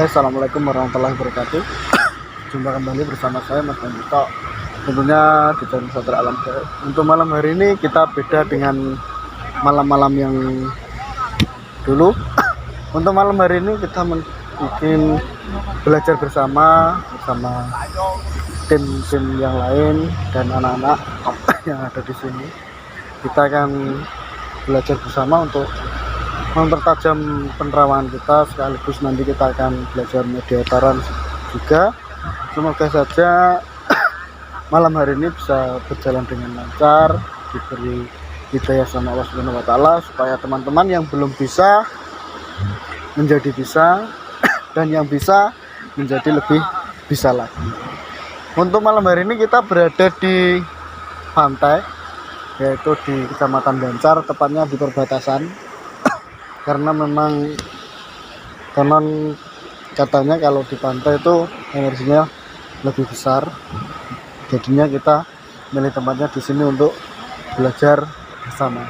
Assalamualaikum warahmatullahi wabarakatuh. Jumpa kembali bersama saya Mas Bandito. Tentunya di channel Satria Alam Gaib. Untuk malam hari ini kita beda dengan malam-malam yang dulu. Untuk malam hari ini kita bikin belajar bersama tim-tim yang lain dan anak-anak yang ada di sini. Kita akan belajar bersama untuk mempertajam penerawangan kita, sekaligus nanti kita akan belajar media taran juga. Semoga saja malam hari ini bisa berjalan dengan lancar, diberi hidayah sama Allah Subhanahu wa taala, supaya teman-teman yang belum bisa menjadi bisa dan yang bisa menjadi lebih bisa lagi. Untuk malam hari ini kita berada di pantai, yaitu di Kecamatan Bancar, tepatnya di perbatasan. Karena memang konon katanya kalau di pantai itu energinya lebih besar, jadinya kita milih tempatnya di sini untuk belajar bersama.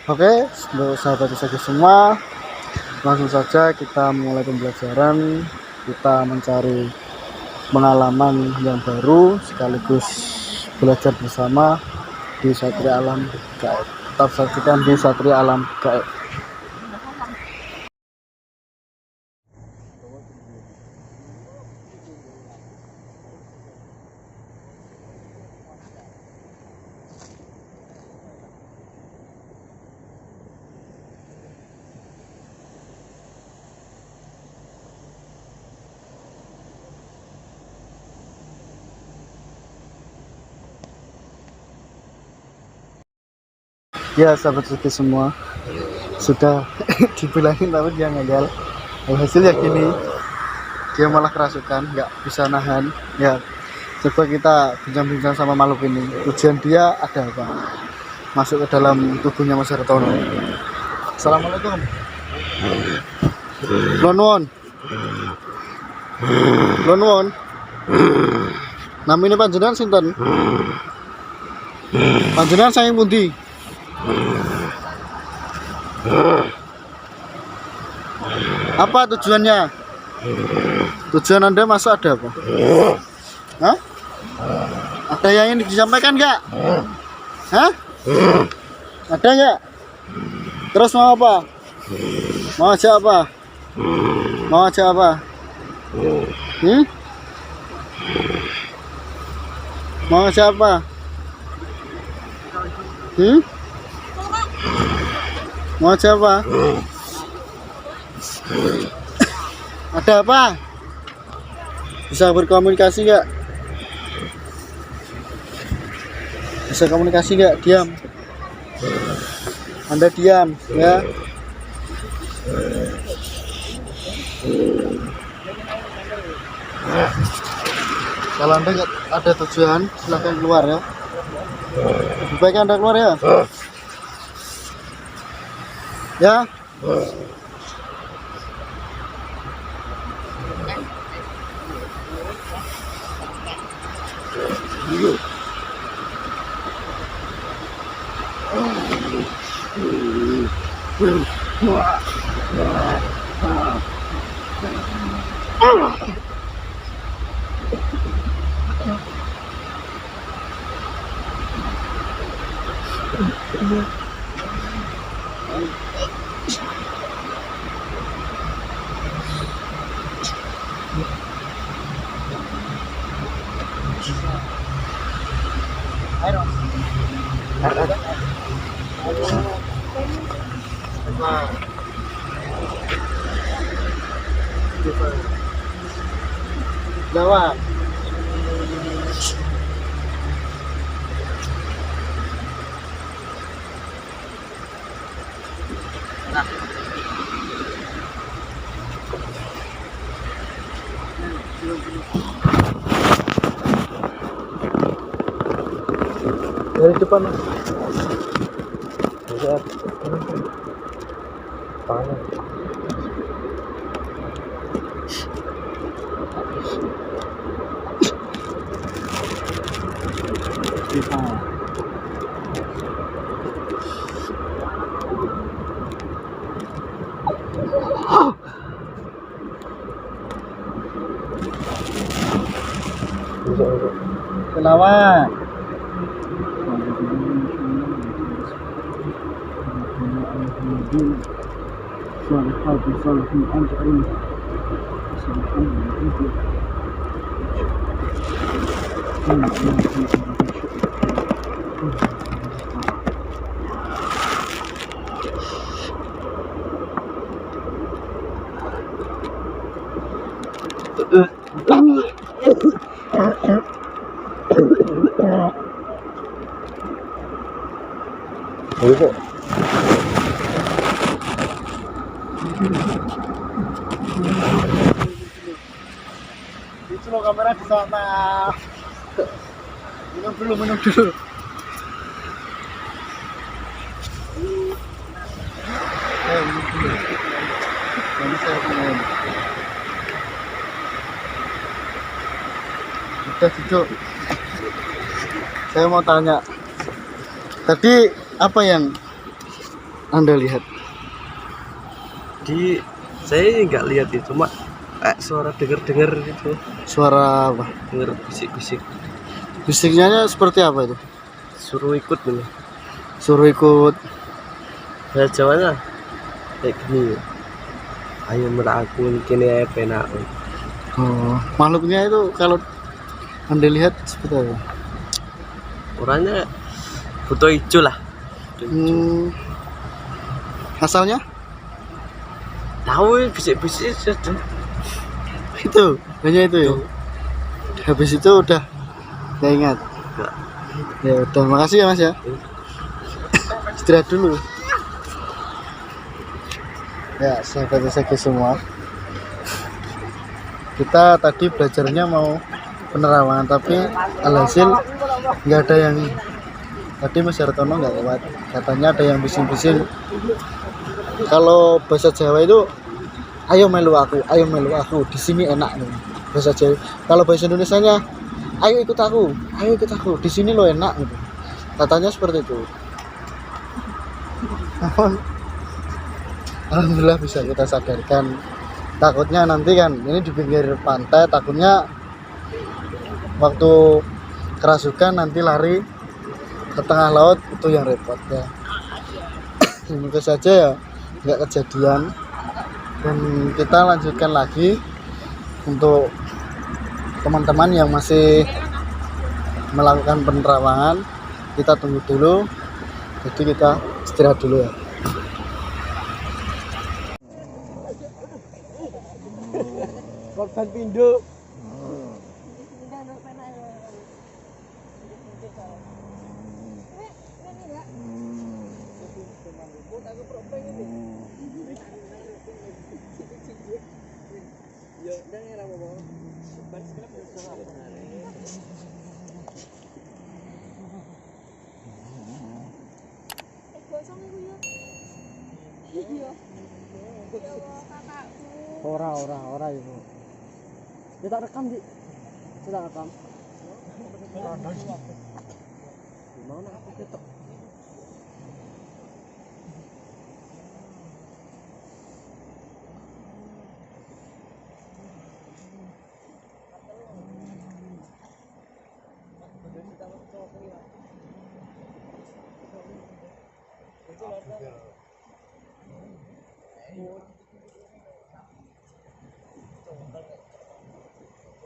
Oke, untuk sahabat saya semua, langsung saja kita mulai pembelajaran. Kita mencari pengalaman yang baru sekaligus belajar bersama di Satria Alam Gaib. Tetap saksikan di Satria Alam Gaib. Ya sahabat suki semua, sudah dibilangin tapi dia ngajal. Hasilnya gini, dia malah kerasukan, nggak bisa nahan. Ya, coba kita bincang-bincang sama makhluk ini. Tujuan dia ada apa? Masuk ke dalam tubuhnya Mas Hartono. Assalamualaikum. Lonwon. Lonwon. Namanya panjenengan sinten? Panjenengan saya pundi? Apa tujuannya? Tujuan Anda masuk ada apa? Hah? Ada yang ingin disampaikan nggak? Hah? Ada nggak? Terus mau apa? Mau aja apa? Mau aja apa? Mau aja apa? Mau aja apa? Ada apa? Bisa berkomunikasi nggak? Bisa komunikasi nggak? Diam. Anda diam ya. Kalau Anda nggak ada tujuan, silahkan keluar ya. Lebih baik Anda keluar ya. Ya. Jawab. Dari depan Mas. Lihat. Tangan. Selawat. Itu loh kamera di sana. Minum dulu, minum dulu. Minum dulu. Nanti saya minum. Udah cucuk. Saya mau tanya. Tadi apa yang Anda lihat? Saya nggak lihat itu, cuma suara dengar gitu. Suara apa? Dengar bisik-bisik. Bisiknya seperti apa itu? Suruh ikut nih. Suruh ikut. Bahasa Jawanya kayak gini. Ayo melakukan kini ya penak. Oh, makhluknya itu kalau Anda lihat seperti apa? Orangnya foto hijau lah. Asalnya? Tahu bisik-bisik saja. Itu, hanya itu ya. Habis itu udah nggak ingat. Enggak. Ya udah, makasih ya Mas ya. Istirahat dulu. Ya, sahabat SG semua. Kita tadi belajarnya mau penerawangan, tapi alhasil nggak ada yang. Tadi Mas Hartono nggak lewat. Katanya ada yang bising-bising. Kalau bahasa Jawa itu ayo melu aku, ayo melu aku. Di sini enak nih. Bahasa Jawa. Kalau bahasa Indonesianya ayo ikut aku, ayo ikut aku. Di sini lo enak gitu. Katanya seperti itu. Alhamdulillah bisa kita sadarkan. Takutnya nanti kan ini di pinggir pantai, takutnya waktu kerasukan nanti lari ke tengah laut, itu yang repot ya. Semoga saja ya nggak kejadian. Dan kita lanjutkan lagi untuk teman-teman yang masih melakukan penerawangan. Kita tunggu dulu, jadi kita istirahat dulu ya. Korban pinduk. Ora itu. Kita rekam di. Kita rekam. Gimana aku ketok?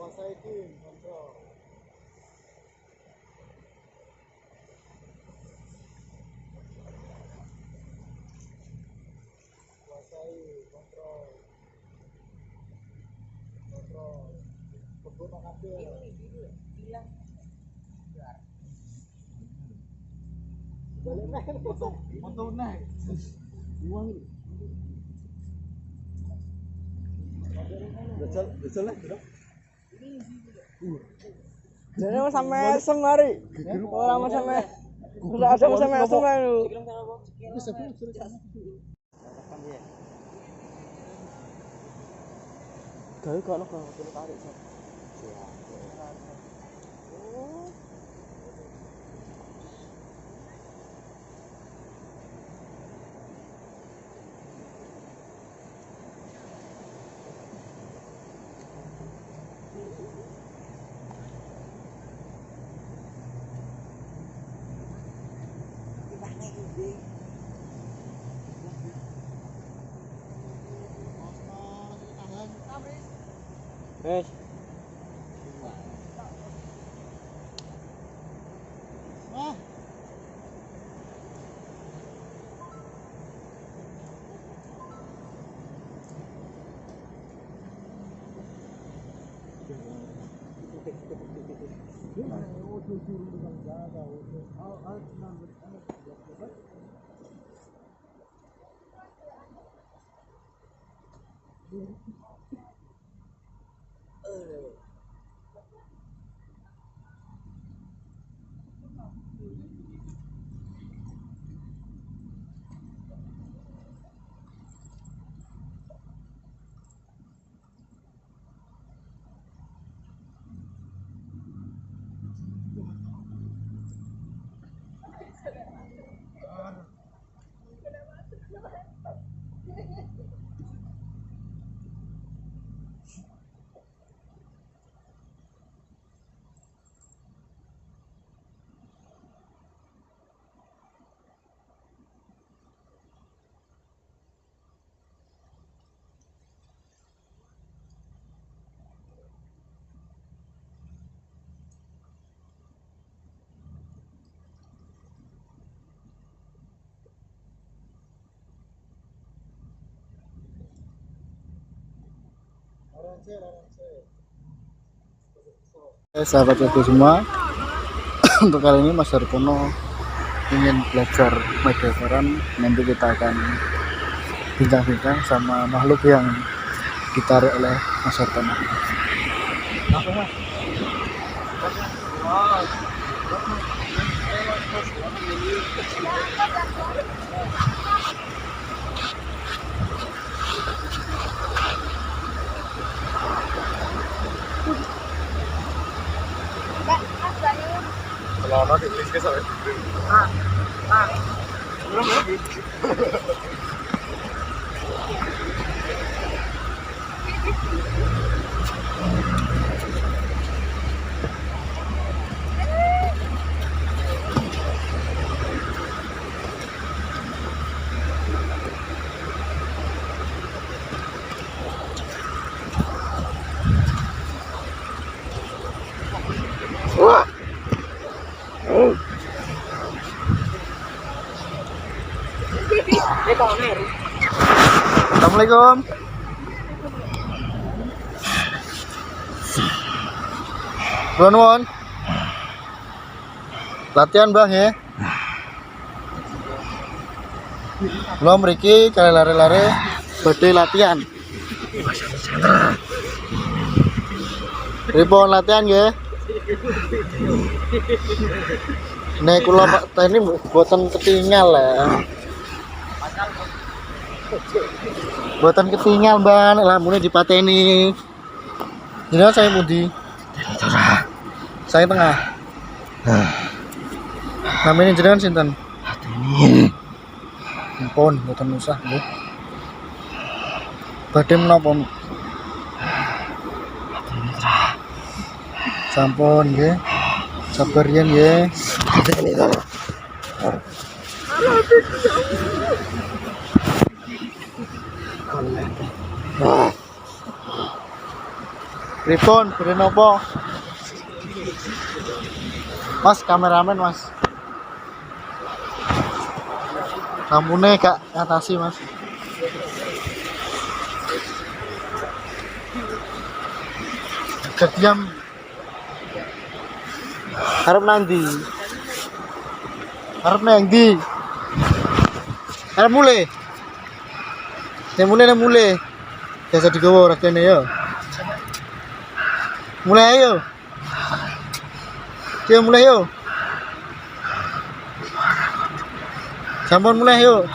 Kuasai tim kontrol. Kuasai kontrol. Kebun makasih. Hilang. Balik naik foto naik. Uang. Betul lah, jadi mau sampai semari, orang mau sampai, udah ada mau sampai semari lu. Kau kalau tarik Wes. Sahabat itu semua, untuk kali ini Mas Darpono ingin belajar medievaran. Nanti kita akan bincang-bincang sama makhluk yang ditarik oleh Mas Darpono. Assalamualaikum. Nuwun. Latihan Bang ya. Belum mriki kali lare-lare badhe latihan. Ripon latihan nggih. Nek kula Pak Teni mboten ketinggal ya. Buatan ketinggal ban, lampunya dipateni. Jadi saya pundi? Saya tengah. Namanya jenengan sinten? Ampun, mboten usah nggih. Badhe menapa? Sampun nggih. Sabar yen nggih. Pripun, beri nopo? Mas, kameramen Mas. Lampune gak ngatasi Mas. Diam. Harap nanti. Harap nanti. Harap mulai. Mulai. Biasa digawa rakene ya. Mulai ayo. Dia mulai yo. Sampun mulai yo.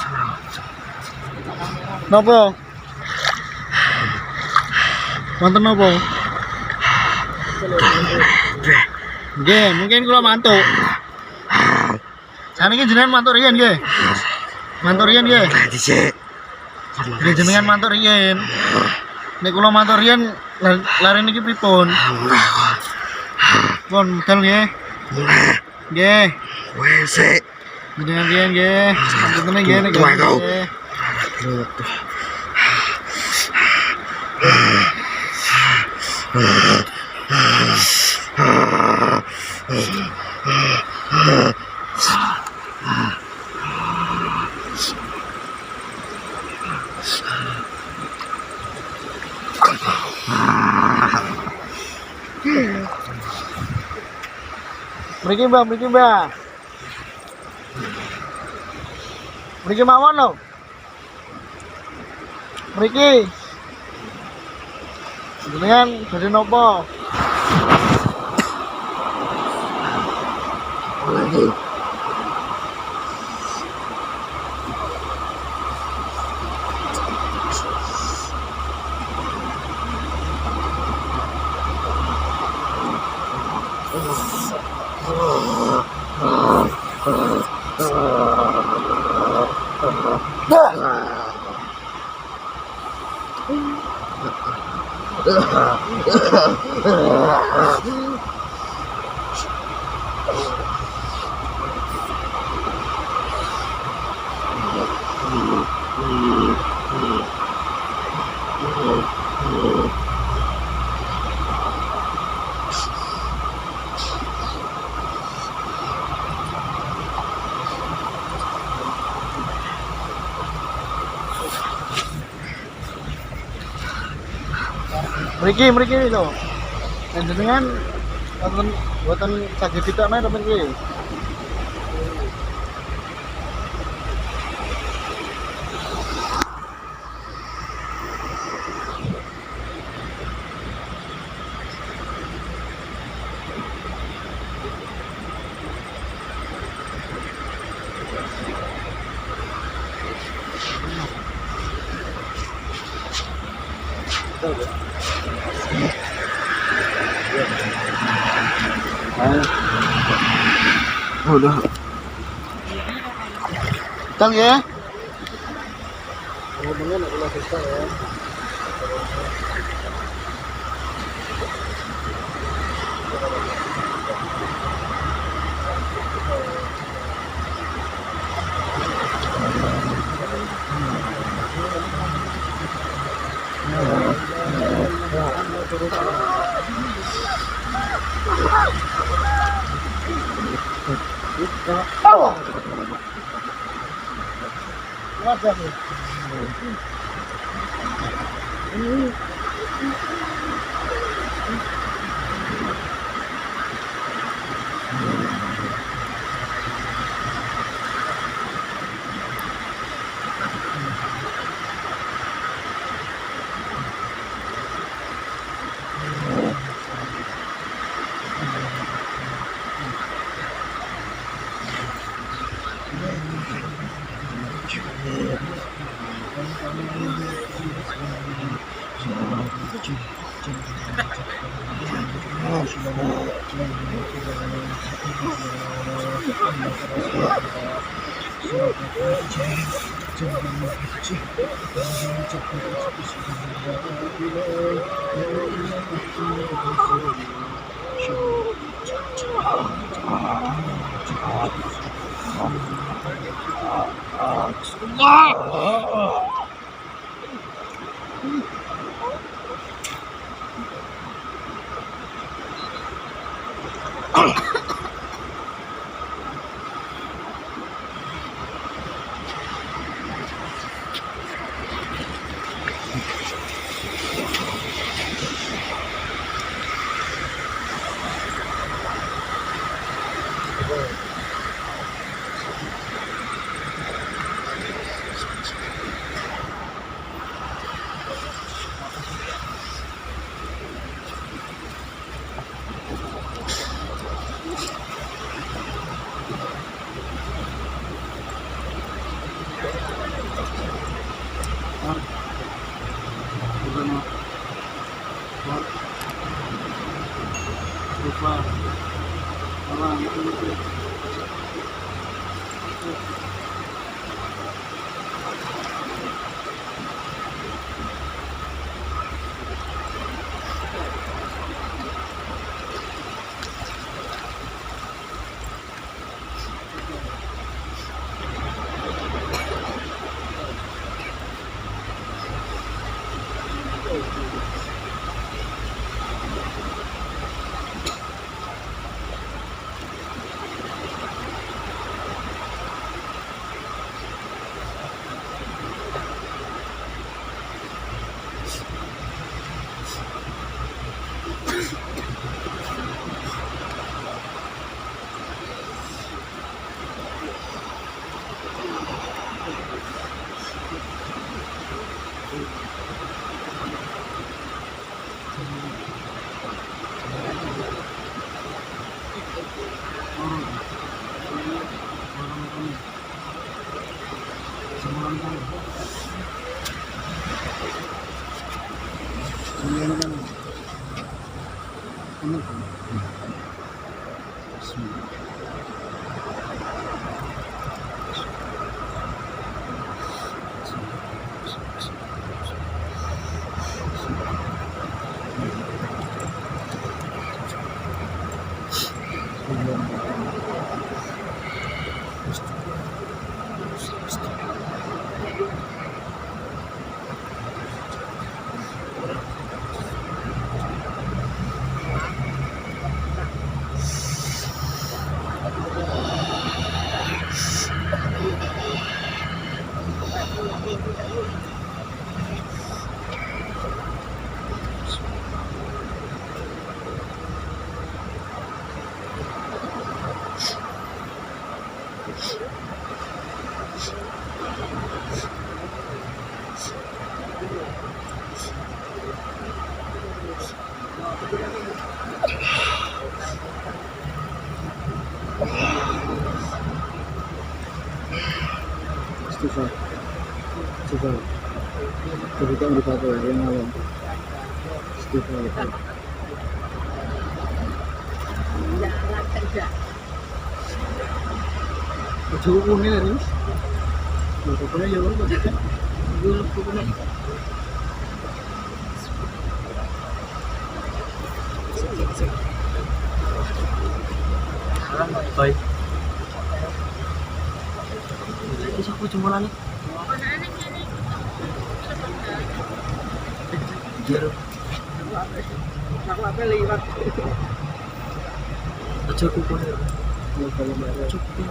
Napa? Wonten napa? Nggih, mungkin kula mantuk. Saniki jenengan mantuk riyen nggih. Mantuk riyen nggih. Nggih jenengan mantuk riyen. Nek kula mantuk riyen lare niki pripun? Pun medal nggih. Nggih. Wes sik. Jenengan riyen nggih. Sampun nggih nek nggih. Mriki Mbah, mriki Mbah. Mriki mawon lho. Mriki. Jenengan badhe napa? Mriki lho. Jenengan boten saged ditokne to mriki. Udah. Tang ya. Istighfar. Istighfar. Kita indikator yang malam. Istighfar. Cukup punya dari. Pokoknya ya lo. Baik. Bisa aku jempol nih. Jero. Apa liwat? Cukup boleh. Cukup.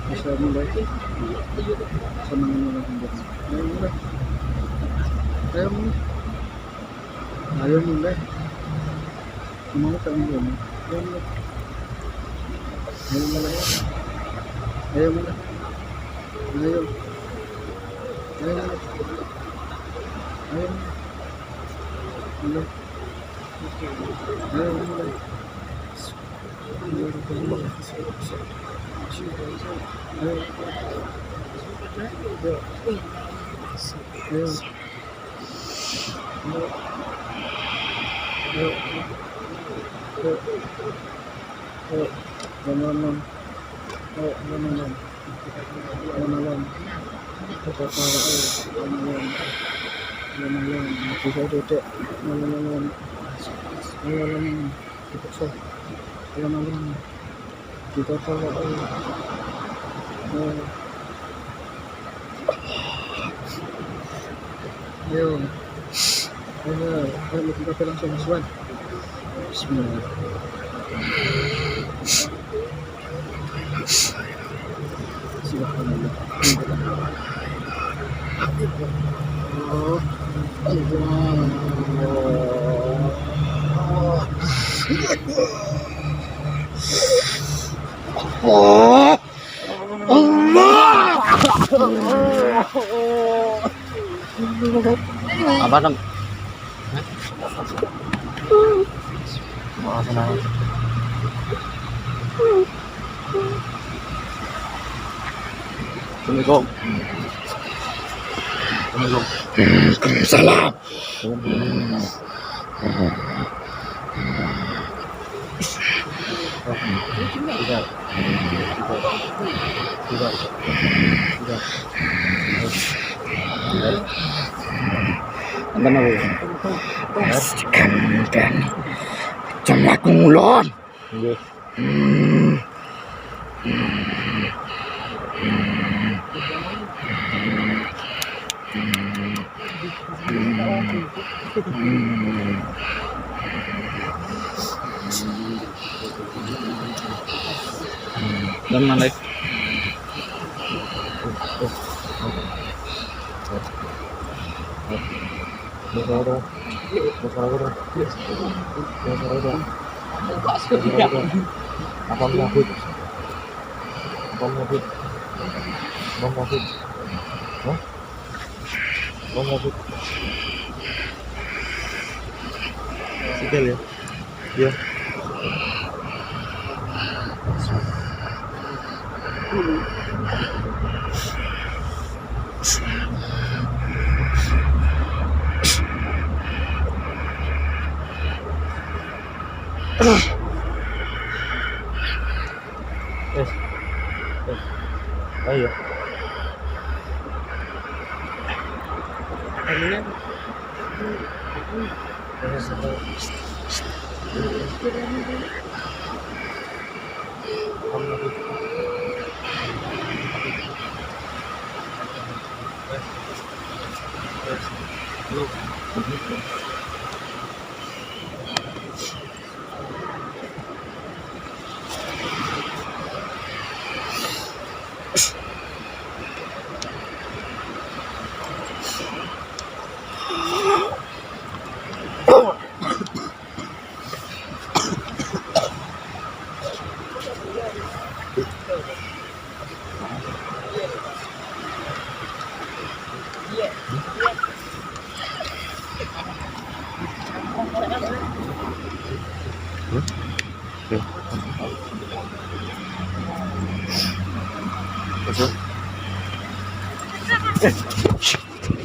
Bisa mulai senang ayo mulai mau kamu ayo mulai ayo mulai ayo ayo ayo mulai ayo mulai ayo kita langsung masuk. Bismillah. Subhanallah. Oh, apa nam? Maaf nang. Assalamualaikum. Salam. Apa nama? Kan. Jangan aku ngulon. Dan mana? Sikil ya. Ya. Ayo.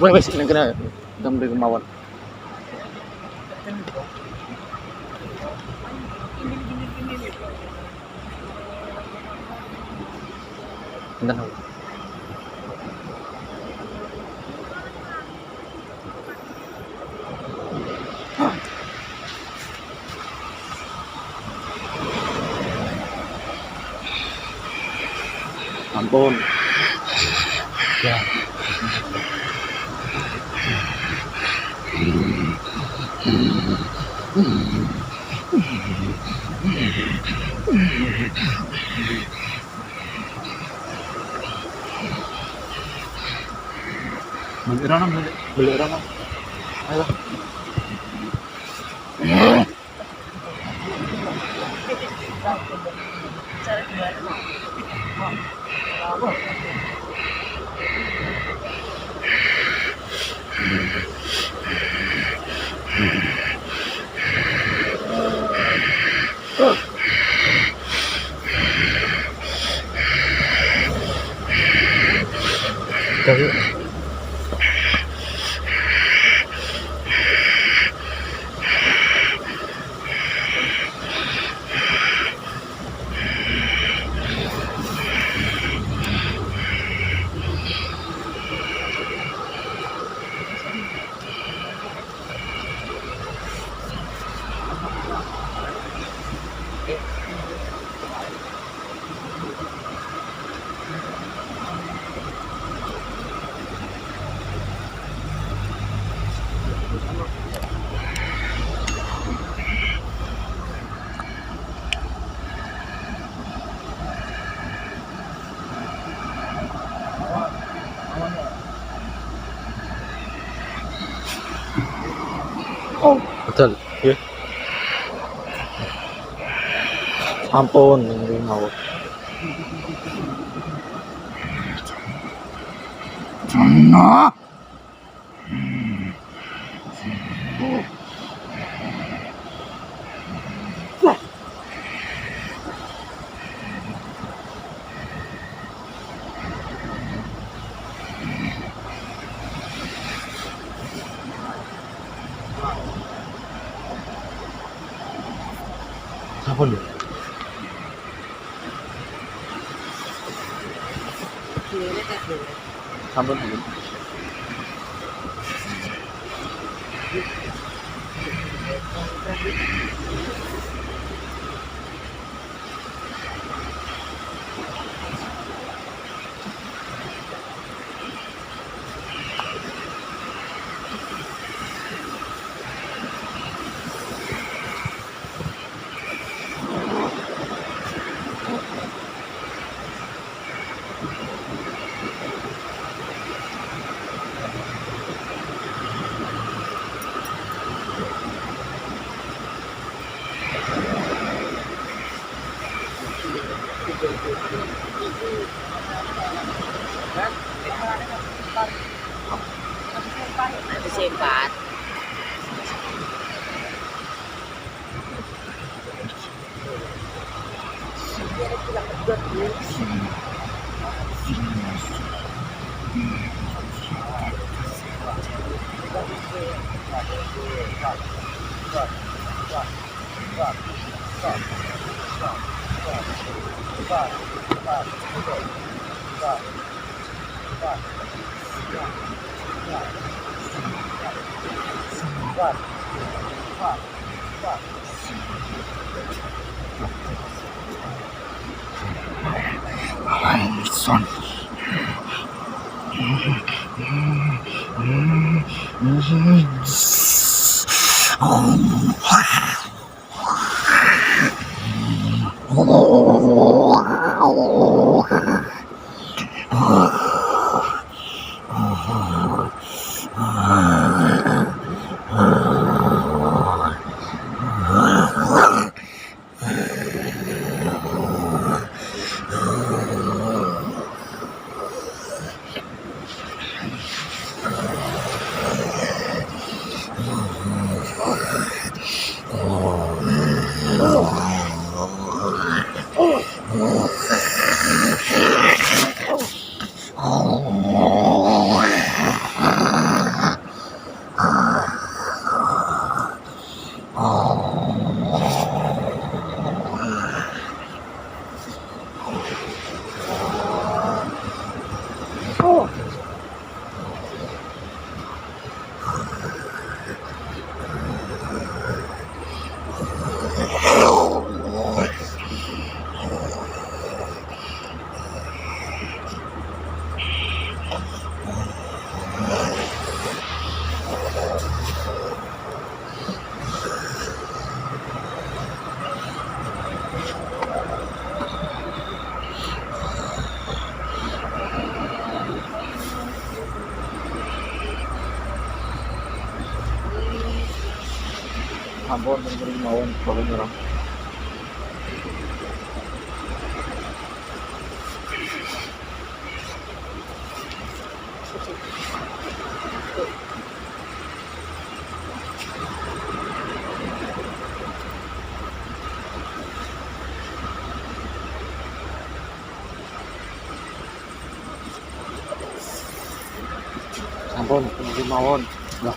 Wes ini kena gambar kemauan. Bentar. Ampun. Ya. Beli Rana. Ayo. Betul. Ya. Ampun, ini mau. Nah. Ampun. Ampun. Pat. Son. Ampun, bener mawon kalau nyerang. Ampun, bener mawon. Lah,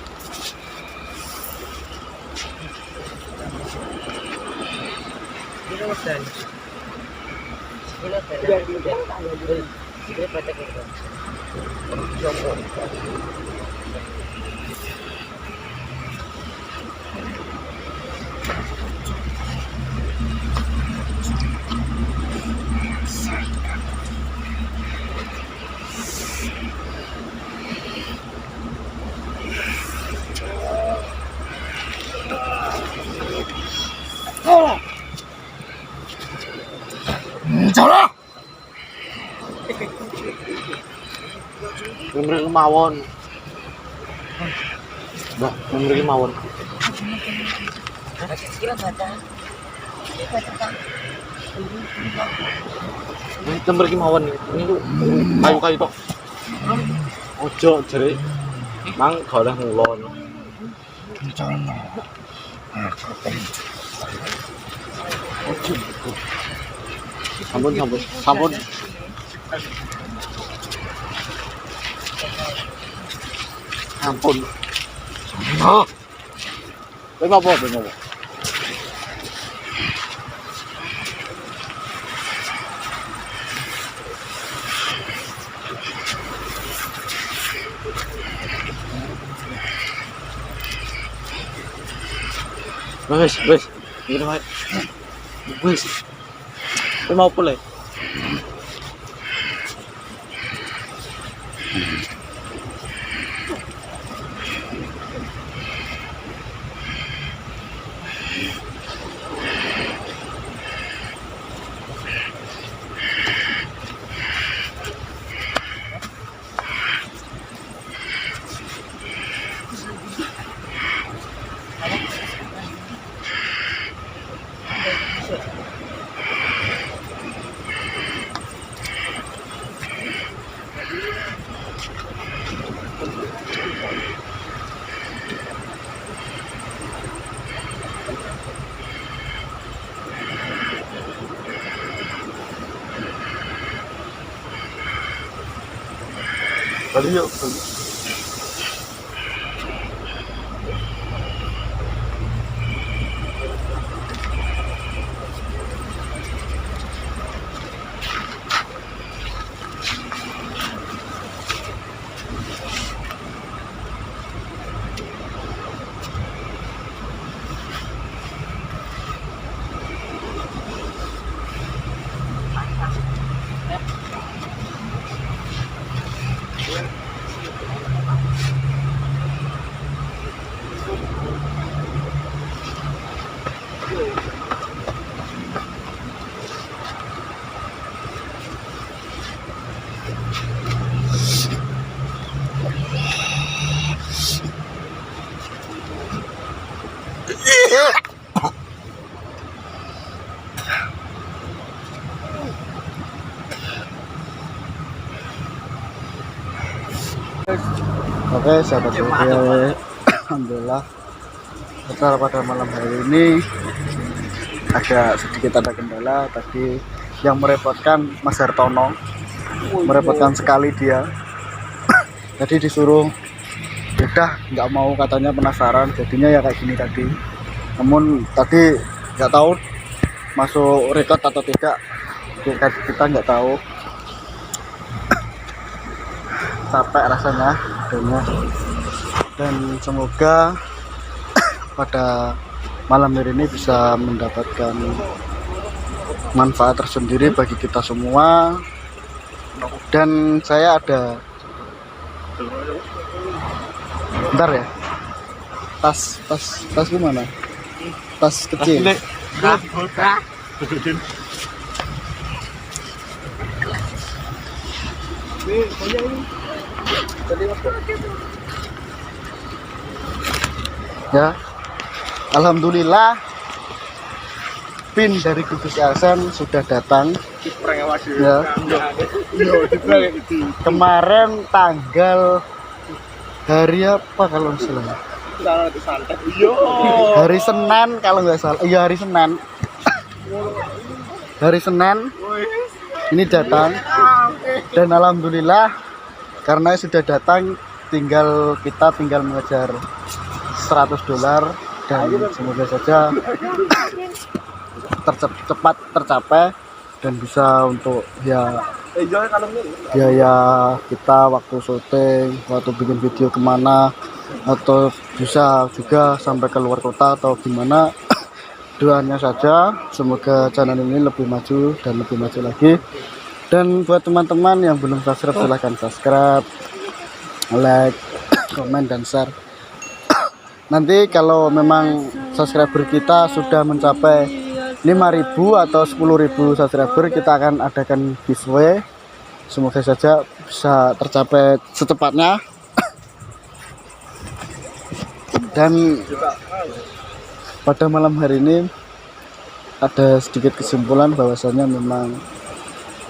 bener mawon. Bah, bener mawon. Ini tember ki mawon ini tuh kayu-kayu tok. Ojo jere. Mang gak oleh ngulon. Sampun, sampun, sampun. Ampun. Oh. Apa? Wes. Ini mah. Wes. Mau pulih. Bali yuk. Oke, sahabat Sofia, alhamdulillah kita pada malam hari ini sedikit ada kendala tadi yang merepotkan Mas Hartono, merepotkan sekali dia. Tadi disuruh udah nggak mau, katanya penasaran, jadinya ya kayak gini tadi. Namun tadi nggak tahu masuk record atau tidak, kita nggak tahu. Capek rasanya dan semoga pada malam hari ini bisa mendapatkan manfaat tersendiri bagi kita semua. Dan saya ada bentar ya, tas gimana, tas kecil. Ya, alhamdulillah pin dari Kudus Hasan sudah datang ya. Kemarin tanggal hari apa kalau nggak salah, hari Senin kalau nggak salah, iya hari Senin ini datang. Dan alhamdulillah karena sudah datang, kita tinggal mengejar $100 dan semoga saja cepat tercapai dan bisa untuk biaya kita waktu syuting, waktu bikin video kemana, atau bisa juga sampai ke luar kota atau gimana. Doanya saja semoga channel ini lebih maju dan lebih maju lagi. Dan buat teman-teman yang belum subscribe, silahkan subscribe, like, komen, dan share. Nanti kalau memang subscriber kita sudah mencapai 5.000 atau 10.000 subscriber, kita akan adakan giveaway. Semoga saja bisa tercapai secepatnya. Dan pada malam hari ini ada sedikit kesimpulan bahwasanya memang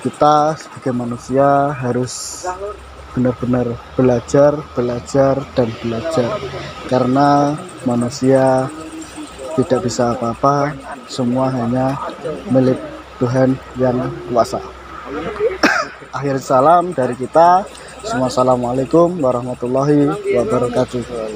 kita sebagai manusia harus benar-benar belajar dan belajar, karena manusia tidak bisa apa-apa, semua hanya milik Tuhan yang kuasa. Akhir salam dari kita semua, assalamualaikum warahmatullahi wabarakatuh.